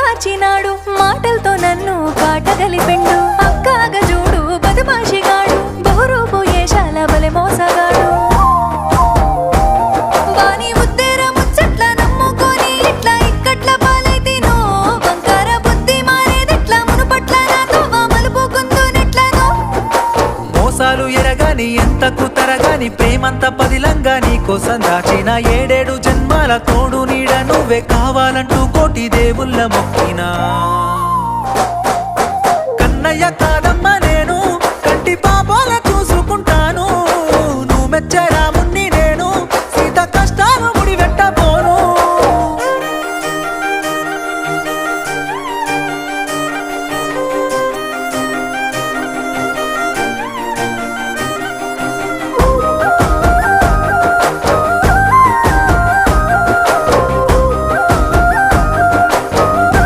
మార్చినాడు మాటలతో నన్ను కాటగలిపిండు అక్కాగా చూడు బదుమాషిగాడు బహురూపు ఏషాల బలె మోసగాడు వాని ముద్దెర ముచ్చట్ల నమ్ముకొని ఇట్లా ఇక్కట్ల పాలైతినో బంగార బుద్ధి మారేదెట్లా మునుపట్ల నాతో మలుపుకుందునెట్లనో మోసాలు ఎరగాని ఎంత కుతరగాని ప్రేమంత పదిలంగా నీ కోసం దాచిన 7 జన్మాల తోడు నీడ నువ్వే కావాలంటూ కోటి దేవుళ్ళ మొక్కినా కన్నయ్య కాదమ్మ నేను కంటి పాపాల